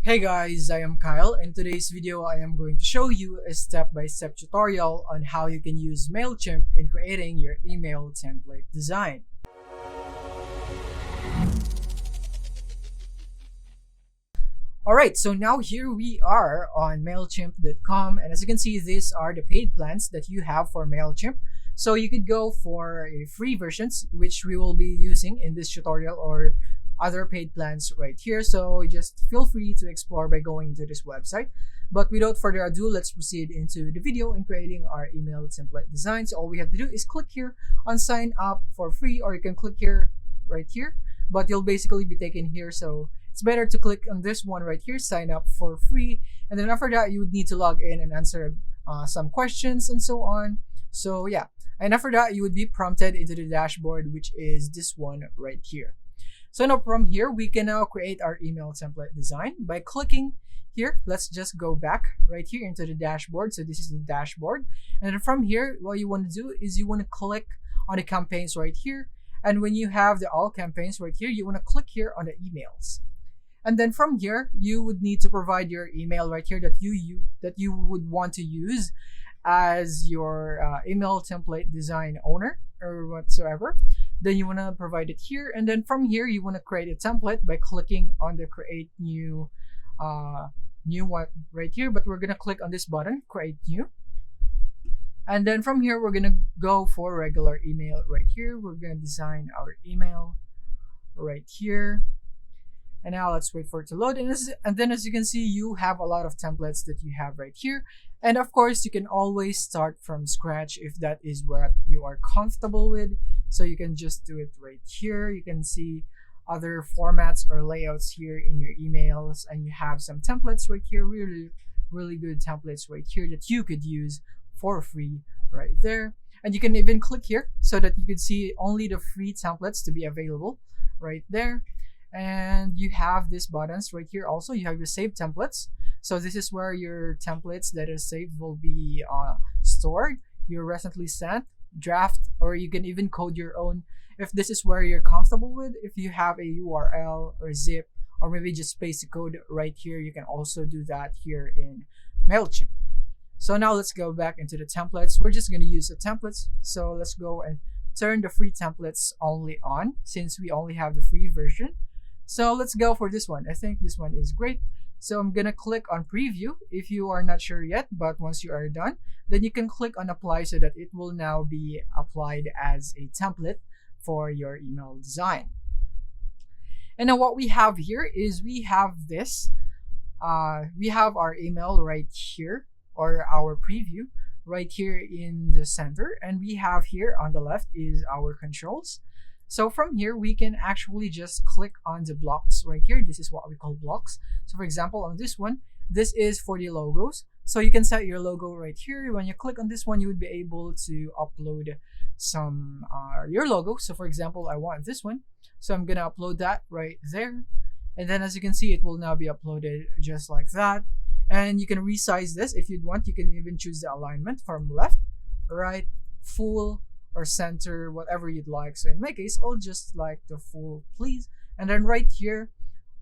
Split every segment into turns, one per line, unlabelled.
Hey guys, I am Kyle. In today's video, I am going to show you a step-by-step tutorial on how you can use Mailchimp in creating your email template design. Alright, so now here we are on Mailchimp.com, and as you can see, these are the paid plans that you have for Mailchimp. So you could go for a free versions, which we will be using in this tutorial, or other paid plans right here. So just feel free to explore by going into this website. But without further ado, let's proceed into the video in creating our email template design. So all we have to do is click here on sign up for free, or you can click here right here, but you'll basically be taken here. So it's better to click on this one right here, sign up for free. And then after that, you would need to log in and answer some questions and so on. So yeah, and after that, you would be prompted into the dashboard, which is this one right here. So now from here, we can now create our email template design by clicking here. Let's just go back right here into the dashboard. So this is the dashboard. And then from here, what you want to do is you want to click on the campaigns right here. And when you have the all campaigns right here, you want to click here on the emails. And then from here, you would need to provide your email right here that you would want to use as your email template design owner or whatsoever. Then you want to provide it here, and then from here you want to create a template by clicking on the create new one right here. But we're going to click on this button, create new, and then from here we're going to go for regular email right here. We're going to design our email right here. And now let's wait for it to load. And then as you can see, you have a lot of templates that you have right here. And of course, you can always start from scratch if that is what you are comfortable with. So you can just do it right here. You can see other formats or layouts here in your emails. And you have some templates right here, really good templates right here that you could use for free right there. And you can even click here so that you could see only the free templates to be available right there. And you have these buttons right here. Also, you have your save templates. So this is where your templates that are saved will be stored. Your recently sent, draft, or you can even code your own if this is where you're comfortable with. If you have a URL or zip, or maybe just paste the code right here, you can also do that here in Mailchimp. So now let's go back into the templates. We're just going to use the templates. So let's go and turn the free templates only on, since we only have the free version. So let's go for this one. I think this one is great. So I'm gonna click on preview if you are not sure yet, but once you are done, then you can click on apply so that it will now be applied as a template for your email design. And now what we have here is we have this. We have our email right here, or our preview right here in the center. And we have here on the left is our controls. So from here, we can actually just click on the blocks right here. This is what we call blocks. So for example, on this one, this is for the logos. So you can set your logo right here. When you click on this one, you would be able to upload some your logo. So for example, I want this one. So I'm going to upload that right there. And then as you can see, it will now be uploaded just like that. And you can resize this if you'd want. You can even choose the alignment from left, right, full, or center, whatever you'd like. So in my case, I'll just like the full, please. And then right here,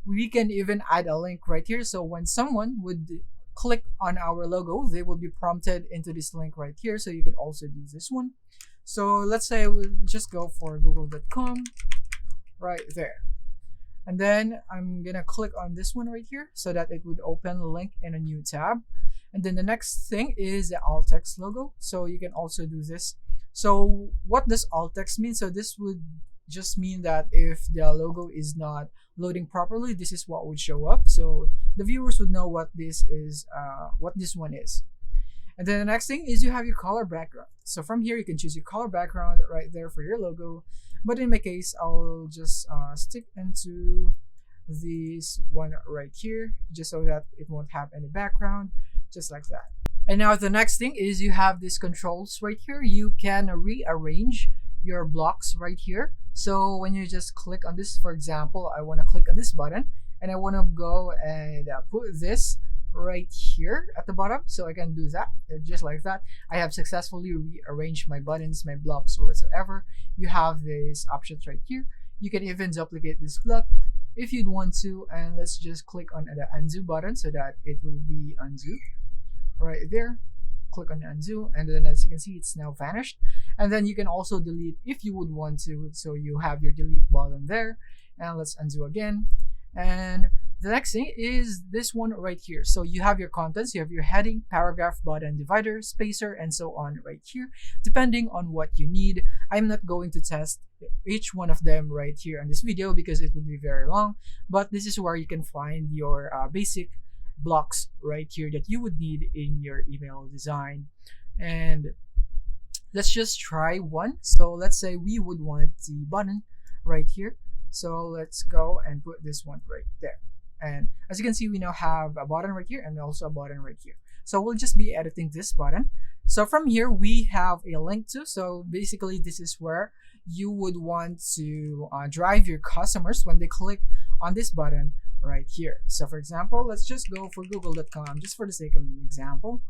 we can even add a link right here. So when someone would click on our logo, they will be prompted into this link right here. So you can also do this one. So let's say we'll just go for google.com right there. And then I'm gonna click on this one right here so that it would open a link in a new tab. And then the next thing is the alt text logo. So you can also do this. So what does alt text mean? So this would just mean that if the logo is not loading properly, this is what would show up. So the viewers would know what this is, what this one is. And then the next thing is you have your color background. So from here, you can choose your color background right there for your logo. But in my case, I'll just stick into this one right here, just so that it won't have any background, just like that. And now the next thing is you have these controls right here. You can rearrange your blocks right here. So when you just click on this, for example, I want to click on this button and I want to go and put this right here at the bottom. So I can do that just like that. I have successfully rearranged my buttons, my blocks, or whatsoever. You have these options right here. You can even duplicate this block if you'd want to, and let's just click on the undo button so that it will be undo right there. Click on undo, and then as you can see, it's now vanished. And then you can also delete if you would want to, so you have your delete button there. And let's undo again. And the next thing is this one right here. So you have your contents, you have your heading, paragraph, button, divider, spacer, and so on right here, depending on what you need. I'm not going to test each one of them right here in this video because it would be very long, but this is where you can find your basic blocks right here that you would need in your email design. And let's just try one. So let's say we would want the button right here. So let's go and put this one right there. And as you can see, we now have a button right here and also a button right here. So we'll just be editing this button. So from here, we have a link to. So basically, this is where you would want to drive your customers when they click on this button right here. So for example, let's just go for google.com just for the sake of an example.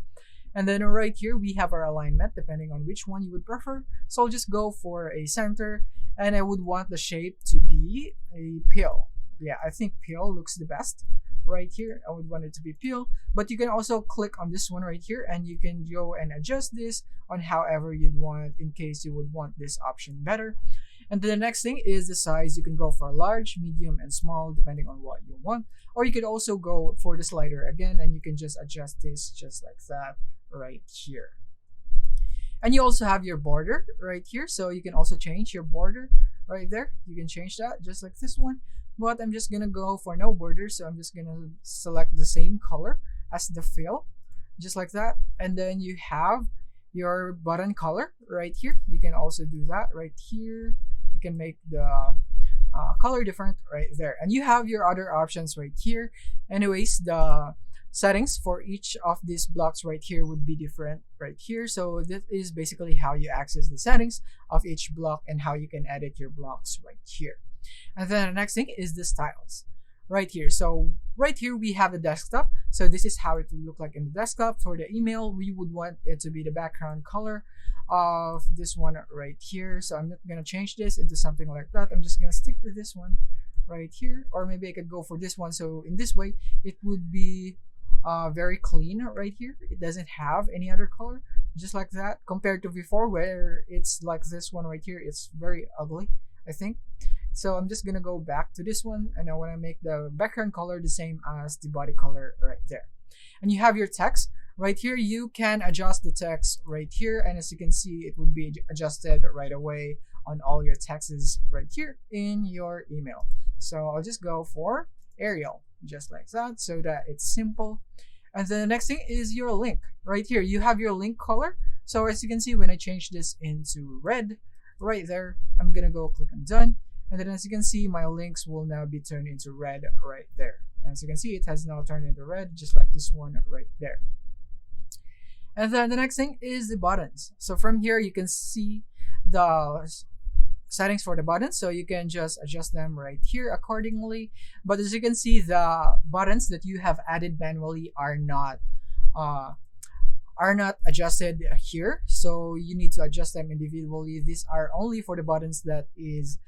And then right here, we have our alignment depending on which one you would prefer. So I'll just go for a center, and I would want the shape to be a pill. Yeah, I think pill looks the best right here. I would want it to be pill, but you can also click on this one right here, and you can go and adjust this on however you'd want in case you would want this option better. And then the next thing is the size. You can go for large, medium, and small depending on what you want. Or you could also go for the slider again, and you can just adjust this just like that right here. And you also have your border right here, so you can also change your border right there. You can change that just like this one, but I'm just gonna go for no border, so I'm just gonna select the same color as the fill, just like that. And then you have your button color right here. You can also do that right here. You can make the color different right there, and you have your other options right here. Anyways, the settings for each of these blocks right here would be different right here. So this is basically how you access the settings of each block and how you can edit your blocks right here. And then the next thing is the styles right here. So right here we have the desktop. So this is how it will look like in the desktop. For the email, we would want it to be the background color of this one right here. So I'm not gonna change this into something like that. I'm just gonna stick with this one right here, or maybe I could go for this one. So in this way, it would be very clean right here. It doesn't have any other color, just like that, compared to before where it's like this one right here. It's very ugly, I think. So I'm just gonna go back to this one, and I want to make the background color the same as the body color right there. And you have your text right here. You can adjust the text right here, and as you can see, it would be adjusted right away on all your texts right here in your email. So I'll just go for Arial, just like that, so that it's simple. And then the next thing is your link right here. You have your link color. So as you can see, when I change this into red right there, I'm gonna go click on done, and then as you can see, my links will now be turned into red right there. And as you can see, it has now turned into red, just like this one right there. And then the next thing is the buttons. So from here, you can see the settings for the buttons, so you can just adjust them right here accordingly. But as you can see, the buttons that you have added manually are not adjusted here, so you need to adjust them individually. These are only for the buttons that is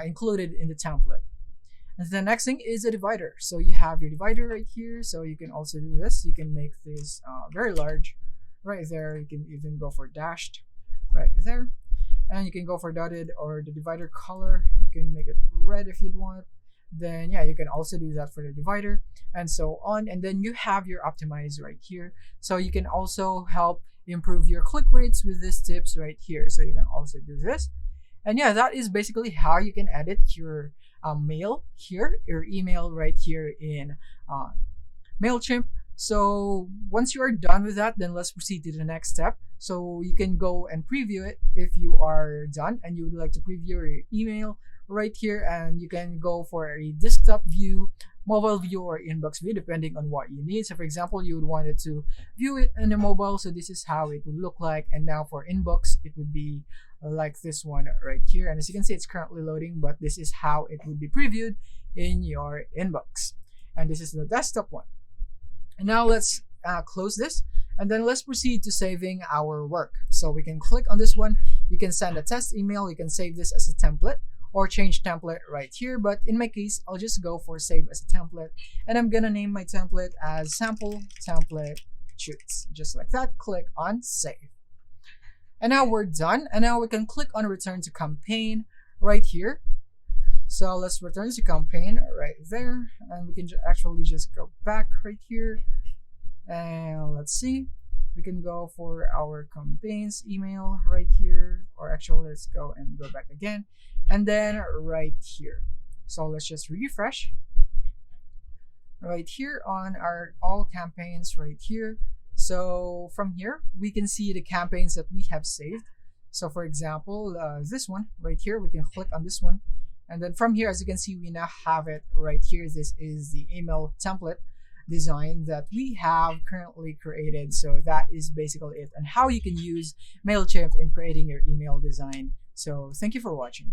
included in the template. And the next thing is a divider. So you have your divider right here, so you can also do this. You can make this very large right there. You can even go for dashed right there, and you can go for dotted or the divider color. You can make it red if you'd want. Then yeah, you can also do that for the divider and so on. And then you have your optimize right here, so you can also help improve your click rates with these tips right here. So you can also do this. And yeah, that is basically how you can edit your mail here, your email right here in Mailchimp. So once you are done with that, then let's proceed to the next step. So you can go and preview it if you are done and you would like to preview your email right here, and you can go for a desktop view, mobile view, or inbox view depending on what you need. So for example, you would want it to view it in a mobile, so this is how it would look like. And now for inbox, it would be like this one right here, and as you can see, it's currently loading, but this is how it would be previewed in your inbox. And this is the desktop one. And now let's close this, and then let's proceed to saving our work. So we can click on this one. You can send a test email. You can save this as a template, or change template right here. But in my case, I'll just go for save as a template, and I'm gonna name my template as sample template shoots, just like that. Click on save. And now we're done. And now we can click on return to campaign right here. So let's return to campaign right there. And we can actually just go back right here. And let's see. We can go for our campaigns email right here. Or actually, let's go and go back again. And then right here. So let's just refresh. Right here on our all campaigns right here. So from here, we can see the campaigns that we have saved. So for example, this one right here, we can click on this one. And then from here, as you can see, we now have it right here. This is the email template design that we have currently created. So that is basically it, and how you can use Mailchimp in creating your email design. So thank you for watching.